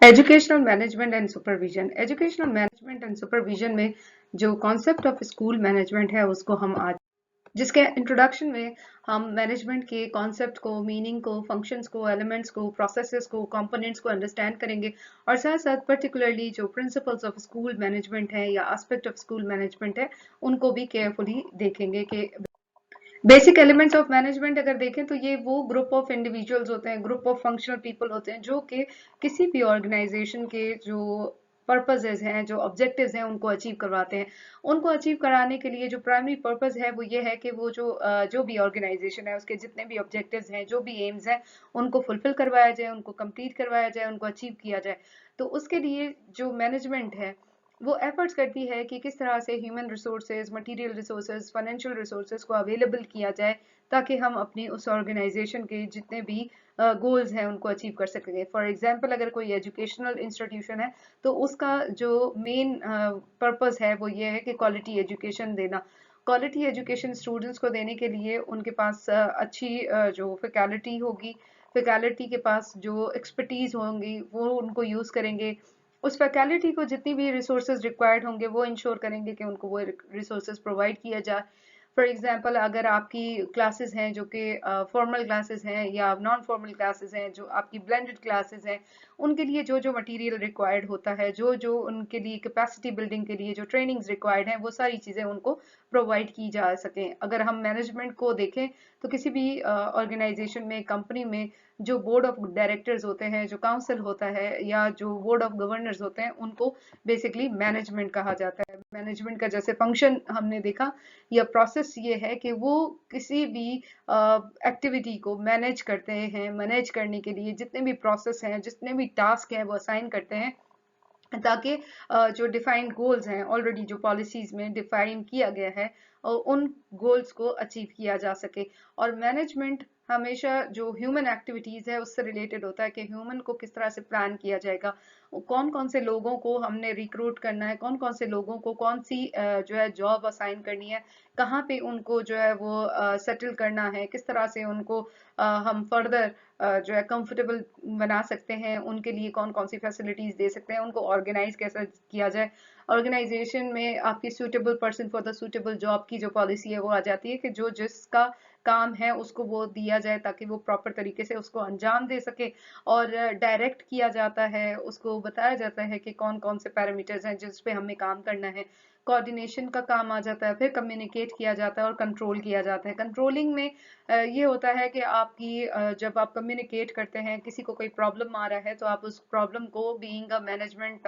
Educational management and supervision. Educational management and supervision में जो concept of school management है उसको हम आज जिसके इंट्रोडक्शन में हम मैनेजमेंट के कॉन्सेप्ट को, मीनिंग को, फंक्शंस को, एलिमेंट्स को, प्रोसेसेस को, कंपोनेंट्स को अंडरस्टैंड करेंगे और साथ साथ पर्टिकुलरली जो प्रिंसिपल्स ऑफ स्कूल मैनेजमेंट है या एस्पेक्ट ऑफ स्कूल मैनेजमेंट है उनको भी केयरफुली देखेंगे कि बेसिक एलिमेंट्स ऑफ मैनेजमेंट अगर देखें तो ये वो ग्रुप ऑफ इंडिविजुअल्स होते हैं, ग्रुप ऑफ फंक्शनल पीपल होते हैं जो कि किसी भी ऑर्गेनाइजेशन के जो पर्पसेस हैं, जो ऑब्जेक्टिव्स हैं उनको अचीव करवाते हैं। उनको अचीव कराने के लिए जो प्राइमरी पर्पस है वो ये है कि वो जो भी ऑर्गेनाइजेशन है उसके जितने भी ऑब्जेक्टिव्स हैं, जो भी एम्स हैं, उनको फुलफिल करवाया जाए, उनको कंप्लीट करवाया जाए, उनको अचीव किया जाए। तो उसके लिए जो मैनेजमेंट है वो एफर्ट्स करती है कि किस तरह से human resources, material resources, financial resources को अवेलेबल किया जाए ताकि हम अपनी उस ऑर्गेनाइजेशन के जितने भी गोल्स हैं उनको अचीव कर सकेंगे। फॉर एग्जांपल अगर कोई एजुकेशनल इंस्टीट्यूशन है तो उसका जो मेन पर्पस है वो ये है कि क्वालिटी एजुकेशन देना। क्वालिटी एजुकेशन स्टूडेंट्स को देने के लिए उनके पास अच्छी जो फैकल्टी होगी, फैकल्टी के पास जो एक्सपर्टीज होंगी वो उनको यूज करेंगे। उस फैकल्टी को जितनी भी रिसोर्सेज रिक्वायर्ड होंगे वो इंश्योर करेंगे कि उनको वो रिसोर्सेज प्रोवाइड किया जाए। फॉर एग्जांपल अगर आपकी क्लासेस हैं जो कि फॉर्मल क्लासेस हैं या नॉन फॉर्मल क्लासेस हैं, जो आपकी ब्लेंडेड क्लासेस हैं, उनके लिए जो जो मटेरियल रिक्वायर्ड होता है, जो जो उनके लिए कैपेसिटी बिल्डिंग के लिए जो ट्रेनिंग्स रिक्वायर्ड हैं, वो सारी चीज़ें उनको प्रोवाइड की जा सकें। अगर हम मैनेजमेंट को देखें तो किसी भी ऑर्गेनाइजेशन में, कंपनी में जो बोर्ड ऑफ डायरेक्टर्स होते हैं, जो काउंसिल होता है या जो बोर्ड ऑफ गवर्नर्स होते हैं उनको बेसिकली मैनेजमेंट कहा जाता है। मैनेजमेंट का जैसे फंक्शन हमने देखा या प्रोसेस ये है कि वो किसी भी एक्टिविटी को मैनेज करते हैं। मैनेज करने के लिए जितने भी प्रोसेस हैं, जितने भी टास्क हैं वो असाइन करते हैं ताकि जो डिफाइंड गोल्स हैं, ऑलरेडी जो पॉलिसीज में डिफाइन किया गया है, उन गोल्स को अचीव किया जा सके। और मैनेजमेंट हमेशा जो ह्यूमन एक्टिविटीज है उससे रिलेटेड होता है कि ह्यूमन को किस तरह से प्लान किया जाएगा, कौन कौन से लोगों को हमने रिक्रूट करना है, कौन कौन से लोगों को कौन सी जो है जॉब असाइन करनी है, कहाँ पे उनको जो है वो सेटल करना है, किस तरह से उनको हम फर्दर जो है कंफर्टेबल बना सकते हैं, उनके लिए कौन कौन सी फैसिलिटीज दे सकते हैं, उनको ऑर्गेनाइज कैसे किया जाए। ऑर्गेनाइजेशन में आपकी suitable person for the suitable job की जो पॉलिसी है वो आ जाती है कि जो जिसका काम है उसको वो दिया जाए ताकि वो प्रॉपर तरीके से उसको अंजाम दे सके। और डायरेक्ट किया जाता है, उसको बताया जाता है कि कौन कौन से पैरामीटर्स हैं जिस पे हमें काम करना है। कोऑर्डिनेशन का काम आ जाता है, फिर कम्युनिकेट किया जाता है और कंट्रोल किया जाता है। कंट्रोलिंग में ये होता है कि आपकी जब आप कम्युनिकेट करते हैं, किसी को कोई प्रॉब्लम आ रहा है तो आप उस प्रॉब्लम को बीइंग अ मैनेजमेंट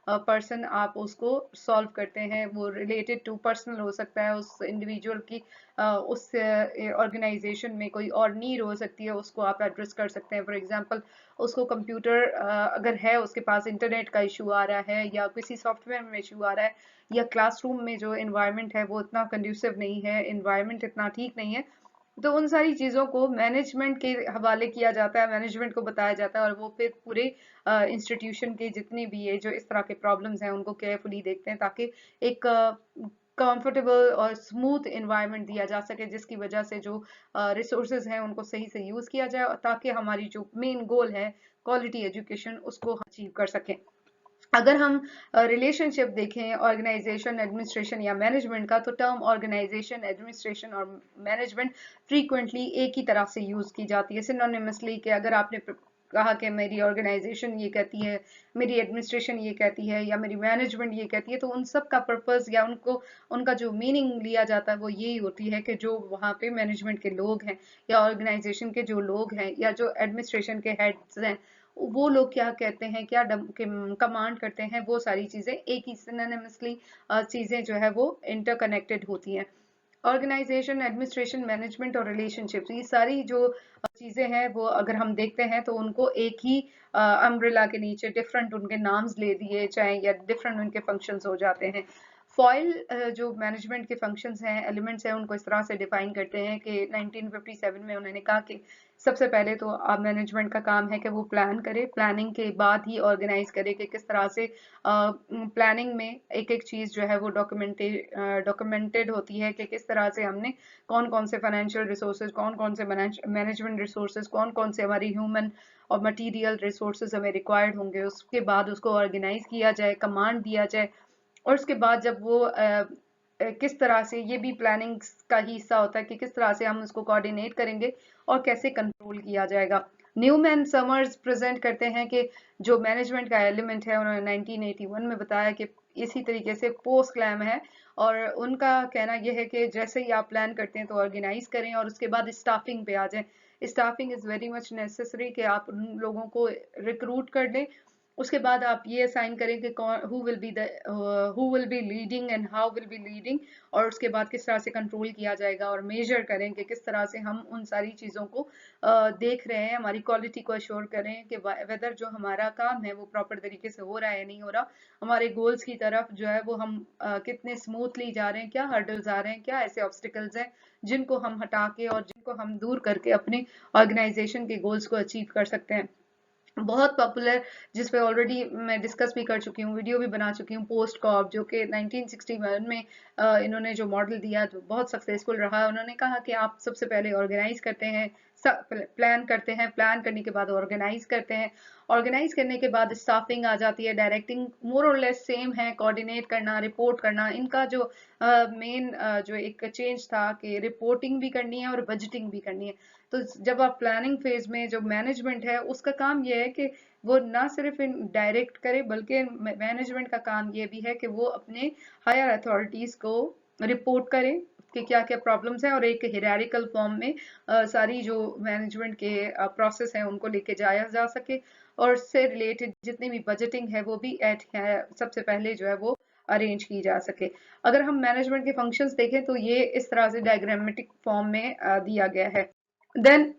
पर्सन आप उसको सॉल्व करते हैं। वो रिलेटेड टू पर्सनल हो सकता है, उस इंडिविजुअल की उस ऑर्गेनाइजेशन में कोई और नीड हो सकती है, उसको आप एड्रेस कर सकते हैं। फॉर एग्जांपल उसको कंप्यूटर अगर है, उसके पास इंटरनेट का इशू आ रहा है या किसी सॉफ्टवेयर में इशू आ रहा है या क्लासरूम में जो इन्वायरमेंट है वो इतना कंड्यूसिव नहीं है, इन्वायरमेंट इतना ठीक नहीं है, तो उन सारी चीजों को मैनेजमेंट के हवाले किया जाता है, मैनेजमेंट को बताया जाता है और वो फिर पूरे इंस्टीट्यूशन के जितने भी ये जो इस तरह के प्रॉब्लम्स हैं उनको केयरफुली देखते हैं ताकि एक कंफर्टेबल और स्मूथ इन्वायरमेंट दिया जा सके जिसकी वजह से जो रिसोर्सेज हैं उनको सही से यूज किया जाए ताकि हमारी जो मेन गोल है क्वालिटी एजुकेशन उसको अचीव कर सकें। अगर हम रिलेशनशिप देखें ऑर्गेनाइजेशन, एडमिनिस्ट्रेशन या मैनेजमेंट का, तो टर्म ऑर्गेनाइजेशन, एडमिनिस्ट्रेशन और मैनेजमेंट फ्रीक्वेंटली एक ही तरह से यूज की जाती है सिनोनिमसली। कि अगर आपने कहा कि मेरी ऑर्गेनाइजेशन ये कहती है, मेरी एडमिनिस्ट्रेशन ये कहती है या मेरी मैनेजमेंट ये कहती है, तो उन सब का पर्पस या उनको उनका जो मीनिंग लिया जाता है वो यही होती है कि जो वहाँ पे मैनेजमेंट के लोग हैं या ऑर्गेनाइजेशन के जो लोग हैं या जो एडमिनिस्ट्रेशन के हेड्स हैं वो लोग क्या कहते हैं, क्या कमांड करते हैं, वो सारी चीजें एक ही सिनोनिमसली चीजें जो है वो इंटरकनेक्टेड होती हैं। ऑर्गेनाइजेशन, एडमिनिस्ट्रेशन, मैनेजमेंट और रिलेशनशिप्स, ये सारी जो चीजें हैं वो अगर हम देखते हैं तो उनको एक ही अम्ब्रेला के नीचे डिफरेंट उनके नाम्स ले दिए चाहे या डिफरेंट उनके फंक्शंस हो जाते हैं। फॉइल जो मैनेजमेंट के फंक्शंस हैं, एलिमेंट्स हैं, उनको इस तरह से डिफाइन करते हैं कि 1957 में उन्होंने कहा कि सबसे पहले तो आप मैनेजमेंट का काम है कि वो प्लान करे, प्लानिंग के बाद ही ऑर्गेनाइज करे कि किस तरह से प्लानिंग में एक एक चीज जो है वो डॉक्यूमेंटेड होती है कि किस तरह से हमने कौन कौन से फाइनेंशियल रिसोर्सेज, कौन कौन से मैनेजमेंट रिसोर्सेज, कौन कौन से हमारी ह्यूमन और मटेरियल रिसोर्सेज हमें रिक्वायर्ड होंगे, उसके बाद उसको ऑर्गेनाइज किया जाए, कमांड दिया जाए, और उसके बाद जब वो किस तरह से, ये भी प्लानिंग का ही हिस्सा होता है कि किस तरह से हम उसको कोऑर्डिनेट करेंगे और कैसे कंट्रोल किया जाएगा। न्यूमैन समर्स प्रेजेंट करते हैं कि जो मैनेजमेंट का एलिमेंट है, उन्होंने 1981 में बताया कि इसी तरीके से पोस्ट क्लैम है, और उनका कहना यह है कि जैसे ही आप प्लान करते हैं तो ऑर्गेनाइज करें और उसके बाद स्टाफिंग पे आ जाएं। Staffing is very much necessary कि आप उन लोगों को रिक्रूट कर लें, उसके बाद आप ये असाइन करें कि कौन who will be leading and how will be leading, और उसके बाद किस तरह से कंट्रोल किया जाएगा, और मेजर करें कि किस तरह से हम उन सारी चीज़ों को देख रहे हैं, हमारी क्वालिटी को अश्योर करें कि वेदर जो हमारा काम है वो प्रॉपर तरीके से हो रहा है या नहीं हो रहा, हमारे गोल्स की तरफ जो है वो हम कितने स्मूथली जा रहे हैं, क्या हर्डल्स आ रहे हैं, क्या ऐसे ऑब्स्टिकल्स हैं जिनको हम हटा के और जिनको हम दूर करके अपने ऑर्गेनाइजेशन के गोल्स को अचीव कर सकते हैं। बहुत पॉपुलर, जिस पे ऑलरेडी मैं डिस्कस भी कर चुकी हूँ, वीडियो भी बना चुकी हूँ, पोस्ट कॉप, जो कि 1961 में इन्होंने जो मॉडल दिया जो बहुत सक्सेसफुल रहा है। उन्होंने कहा कि आप सबसे पहले ऑर्गेनाइज करते हैं, प्लान करते हैं, प्लान करने के बाद ऑर्गेनाइज करते हैं, ऑर्गेनाइज करने के बाद स्टाफिंग आ जाती है, डायरेक्टिंग मोर और लेस सेम है, कोऑर्डिनेट करना, रिपोर्ट करना, इनका जो मेन जो एक चेंज था कि रिपोर्टिंग भी करनी है और बजटिंग भी करनी है। तो जब आप प्लानिंग फेज में, जो मैनेजमेंट है उसका काम यह है कि वो ना सिर्फ इन डायरेक्ट करे, बल्कि मैनेजमेंट का काम ये भी है कि वो अपने हायर अथॉरिटीज को रिपोर्ट करे कि क्या क्या प्रॉब्लम्स हैं, और एक हिरारिकल फॉर्म में सारी जो मैनेजमेंट के प्रोसेस हैं उनको लेके जाया जा सके, और उससे रिलेटेड जितनी भी बजटिंग है वो भी सबसे पहले जो है वो अरेंज की जा सके। अगर हम मैनेजमेंट के फंक्शंस देखें तो ये इस तरह से डायग्रामेटिक फॉर्म में दिया गया है। देन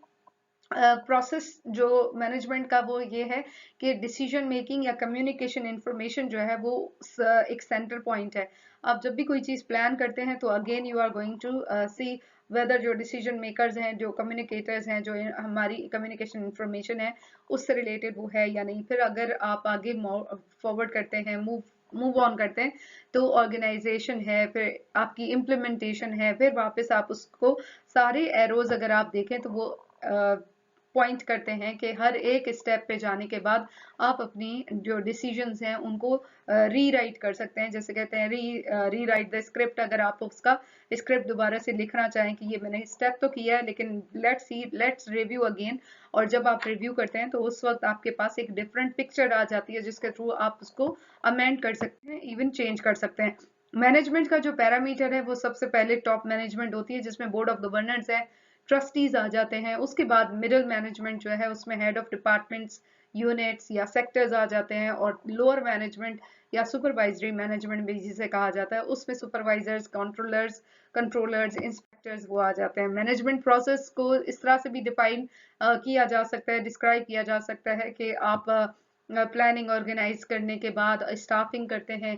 प्रोसेस जो मैनेजमेंट का वो ये है कि डिसीजन मेकिंग या कम्युनिकेशन इंफॉर्मेशन जो है वो एक सेंटर पॉइंट है। आप जब भी कोई चीज प्लान करते हैं तो again you are going to see whether जो डिसीजन मेकर्स हैं, जो कम्युनिकेटर्स हैं, जो हमारी कम्युनिकेशन इंफॉर्मेशन है उससे रिलेटेड वो है या नहीं। फिर अगर आप आगे फॉरवर्ड करते हैं, मूव ऑन करते हैं, तो ऑर्गेनाइजेशन है, फिर आपकी इम्प्लीमेंटेशन है, फिर वापस आप उसको सारे एरोज अगर आप देखें तो वो पॉइंट करते हैं कि हर एक स्टेप पे जाने के बाद आप अपनी जो डिसीजंस हैं उनको रीराइट कर सकते हैं। जैसे कहते हैं रीराइट द स्क्रिप्ट, अगर आप उसका स्क्रिप्ट दोबारा से लिखना चाहें कि ये मैंने स्टेप तो किया है लेकिन लेट्स रिव्यू अगेन, और जब आप रिव्यू करते हैं तो उस वक्त आपके पास एक डिफरेंट पिक्चर आ जाती है जिसके थ्रू आप उसको अमेंड कर सकते हैं, इवन चेंज कर सकते हैं। मैनेजमेंट का जो पैरामीटर है वो सबसे पहले टॉप मैनेजमेंट होती है जिसमें बोर्ड ऑफ गवर्नर्स है, ट्रस्टीज आ जाते हैं, उसके बाद मिडिल मैनेजमेंट जो है उसमें हेड ऑफ डिपार्टमेंट्स, यूनिट्स या सेक्टर्स आ जाते हैं, और लोअर मैनेजमेंट या सुपरवाइजरी मैनेजमेंट भी जिसे कहा जाता है उसमें सुपरवाइजर्स, कंट्रोलर्स, इंस्पेक्टर्स वो आ जाते हैं। मैनेजमेंट प्रोसेस को इस तरह से भी डिफाइन किया जा सकता है, डिस्क्राइब किया जा सकता है कि आप प्लानिंग ऑर्गेनाइज करने के बाद स्टाफिंग करते हैं।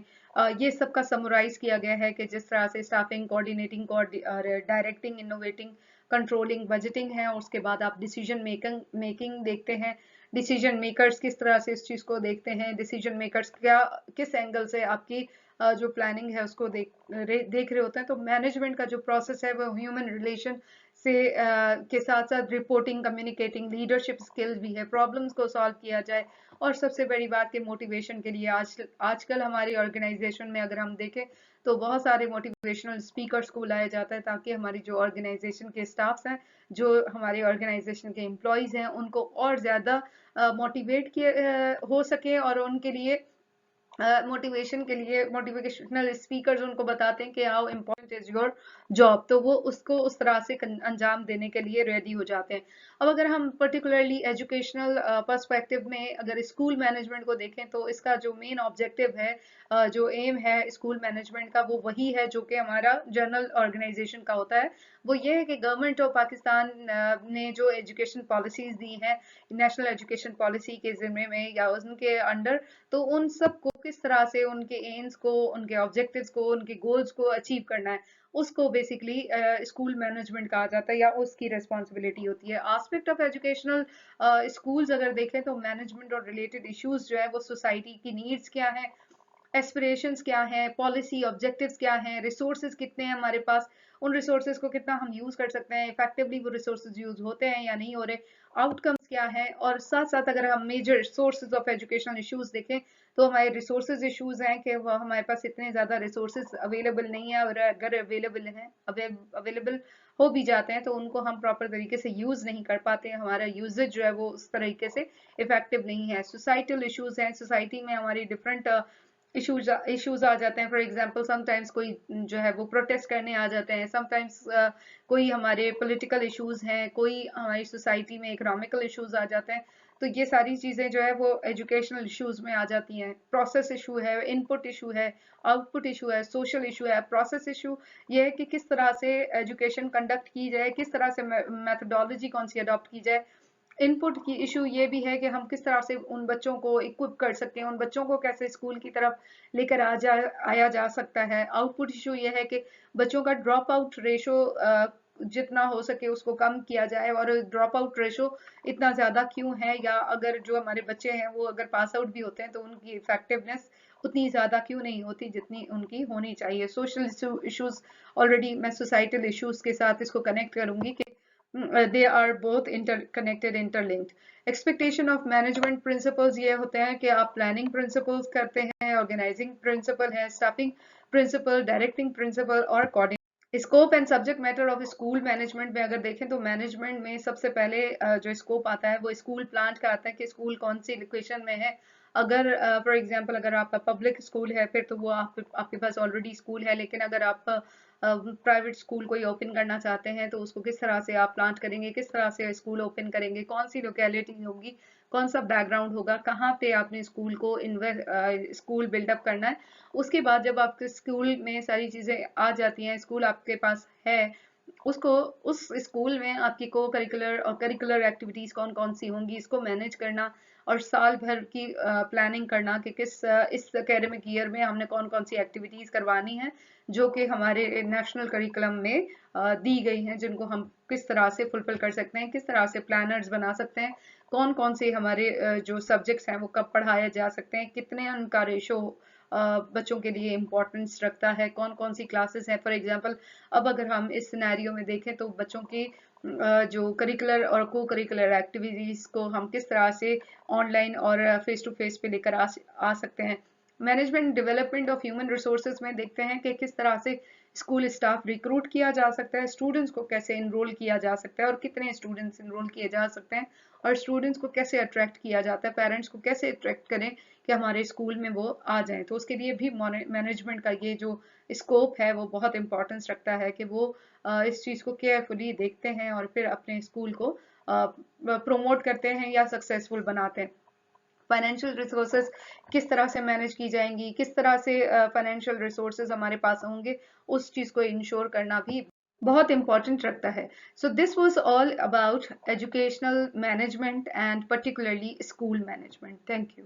ये सब का समराइज किया गया है कि जिस तरह से staffing, coordinating, directing, innovating, controlling, budgeting है, और उसके बाद आप डिसीजन मेकिंग देखते हैं, डिसीजन मेकर्स किस तरह से इस चीज को देखते हैं, डिसीजन मेकर्स क्या किस एंगल से आपकी जो प्लानिंग है उसको देख रहे होते हैं। तो मैनेजमेंट का जो प्रोसेस है वो ह्यूमन रिलेशन से के साथ साथ रिपोर्टिंग, कम्युनिकेटिंग, लीडरशिप स्किल्स भी है, प्रॉब्लम्स को सॉल्व किया जाए, और सबसे बड़ी बात कि मोटिवेशन के लिए आजकल हमारी ऑर्गेनाइजेशन में अगर हम देखें तो बहुत सारे मोटिवेशनल स्पीकर्स को बुलाया जाता है ताकि हमारी जो ऑर्गेनाइजेशन के स्टाफ्स हैं, जो हमारे ऑर्गेनाइजेशन के एम्प्लॉयज हैं, उनको और ज्यादा मोटिवेट हो सके, और उनके लिए मोटिवेशन के लिए मोटिवेशनल स्पीकर्स उनको बताते हैं कि how important is your job, तो वो उसको उस तरह से अंजाम देने के लिए रेडी हो जाते हैं। अब अगर हम पर्टिकुलरली एजुकेशनल पर्सपेक्टिव में अगर स्कूल मैनेजमेंट को देखें तो इसका जो मेन ऑब्जेक्टिव है, जो एम है स्कूल मैनेजमेंट का, वो वही है जो कि हमारा जनरल ऑर्गेनाइजेशन का होता है। वो ये है कि गवर्नमेंट ऑफ पाकिस्तान ने जो एजुकेशन पॉलिसीज दी हैं नेशनल एजुकेशन पॉलिसी के जिम्मे में या उनके अंडर, तो उन सबको किस तरह से उनके एम्स को, उनके ऑब्जेक्टिव्स को, उनके गोल्स को अचीव करना है, उसको बेसिकली स्कूल मैनेजमेंट कहा जाता है या उसकी रिस्पॉन्सिबिलिटी होती है। एस्पेक्ट ऑफ एजुकेशनल स्कूल्स अगर देखें तो मैनेजमेंट और रिलेटेड इश्यूज जो है वो सोसाइटी की नीड्स क्या है, एस्पिरेशंस क्या हैं, पॉलिसी ऑब्जेक्टिव्स क्या हैं, रिसोर्सेज कितने हैं हमारे पास, उन रिसोर्सेज को कितना हम यूज कर सकते हैं, इफेक्टिवली वो रिसोर्सेज यूज होते हैं या नहीं हो रहे, आउटकम्स क्या है। और साथ साथ अगर हम major sources of educational issues देखें तो हमारे रिसोर्सेज इश्यूज हैं कि वह हमारे पास इतने ज्यादा रिसोर्सेज अवेलेबल नहीं है, और अगर अवेलेबल हैं, अवेलेबल हो भी जाते हैं तो उनको हम प्रॉपर तरीके से यूज नहीं कर पाते हैं, हमारा यूजेज जो है वो उस तरीके से इफेक्टिव नहीं है। सोसाइटल इश्यूज हैं, सोसाइटी में हमारी डिफरेंट इश्यूज आ जाते हैं। फॉर एग्जांपल समटाइम्स कोई जो है वो प्रोटेस्ट करने आ जाते हैं, समटाइम्स कोई हमारे पॉलिटिकल इश्यूज हैं, कोई हमारी सोसाइटी में इकोनॉमिकल इश्यूज आ जाते हैं। तो ये सारी चीजें जो है वो एजुकेशनल इश्यूज में आ जाती हैं। प्रोसेस इशू है, इनपुट इशू है, आउटपुट इशू है, सोशल इशू है। प्रोसेस इशू ये है कि किस तरह से एजुकेशन कंडक्ट की जाए, किस तरह से मेथोडोलॉजी कौन सी अडॉप्ट की जाए। इनपुट की इशू ये भी है कि हम किस तरह से उन बच्चों को इक्विप कर सकते हैं, उन बच्चों को कैसे स्कूल की तरफ लेकर आया जा सकता है। आउटपुट इशू ये है कि बच्चों का ड्रॉप आउट रेशो जितना हो सके उसको कम किया जाए, और ड्रॉप आउट रेशो इतना ज्यादा क्यों है, या अगर जो हमारे बच्चे हैं वो अगर पास आउट भी होते हैं तो उनकी इफेक्टिवनेस उतनी ज्यादा क्यों नहीं होती जितनी उनकी होनी चाहिए। सोशल इश्यूज, ऑलरेडी मैं सोसाइटल इश्यूज के साथ इसको कनेक्ट करूंगी कि they are both interconnected, interlinked. Expectation of management principles ये होते हैं कि आप प्लानिंग प्रिंसिपल्स करते हैं, ऑर्गेनाइजिंग प्रिंसिपल है, स्टाफिंग प्रिंसिपल, डायरेक्टिंग प्रिंसिपल और coordinating. Scope and subject matter of school management में अगर देखें तो मैनेजमेंट में सबसे पहले जो स्कोप आता है वो स्कूल प्लान का आता है कि स्कूल कौन सी लोकेशन में है। अगर फॉर एग्जांपल अगर आपका पब्लिक स्कूल है फिर तो वो आपके पास ऑलरेडी स्कूल है, लेकिन अगर आप प्राइवेट स्कूल कोई ओपन करना चाहते हैं तो उसको किस तरह से आप प्लान करेंगे, किस तरह से स्कूल ओपन करेंगे, कौन सी लोकेलिटी होगी, कौन सा बैकग्राउंड होगा, कहाँ पे आपने स्कूल को स्कूल बिल्डअप करना है। उसके बाद जब आपके स्कूल में सारी चीजें आ जाती हैं, स्कूल आपके पास है, उसको उस स्कूल में आपकी को करिकुलर और करिकुलर एक्टिविटीज कौन कौन सी होंगी इसको मैनेज करना, और साल भर की प्लानिंग करना कि किस इस एकेडमिक ईयर में हमने कौन कौन सी एक्टिविटीज करवानी है जो कि हमारे नेशनल करिकुलम में दी गई हैं, जिनको हम किस तरह से फुलफिल कर सकते हैं, किस तरह से प्लानर्स बना सकते हैं, कौन कौन से हमारे जो सब्जेक्ट्स हैं वो कब पढ़ाए जा सकते हैं, कितने उनका रेशो बच्चों के लिए इम्पोर्टेंस रखता है, कौन कौन सी क्लासेस हैं। फॉर एग्जांपल अब अगर हम इस सिनेरियो में देखें तो बच्चों की जो करिकुलर और को करिकुलर एक्टिविटीज को हम किस तरह से ऑनलाइन और फेस टू फेस पे लेकर आ सकते हैं। Management development of human resources में देखते हैं कि किस तरह से स्कूल स्टाफ रिक्रूट किया जा सकता है, स्टूडेंट्स को कैसे इनरोल किया जा सकता है और कितने स्टूडेंट्स इनरोल किए जा सकते हैं, और स्टूडेंट्स को कैसे अट्रैक्ट किया जाता है, पेरेंट्स को कैसे अट्रैक्ट करें कि हमारे स्कूल में वो आ जाएं। तो उसके लिए भी मैनेजमेंट का ये जो स्कोप है वो बहुत इंपॉर्टेंस रखता है कि वो इस चीज को केयरफुली देखते हैं और फिर अपने स्कूल को प्रोमोट करते हैं या सक्सेसफुल बनाते हैं। फाइनेंशियल रिसोर्सेज किस तरह से मैनेज की जाएंगी, किस तरह से फाइनेंशियल रिसोर्सेज हमारे पास होंगे, उस चीज को इंश्योर करना भी बहुत इंपॉर्टेंट रखता है। So this was all about educational management and particularly school management. Thank you.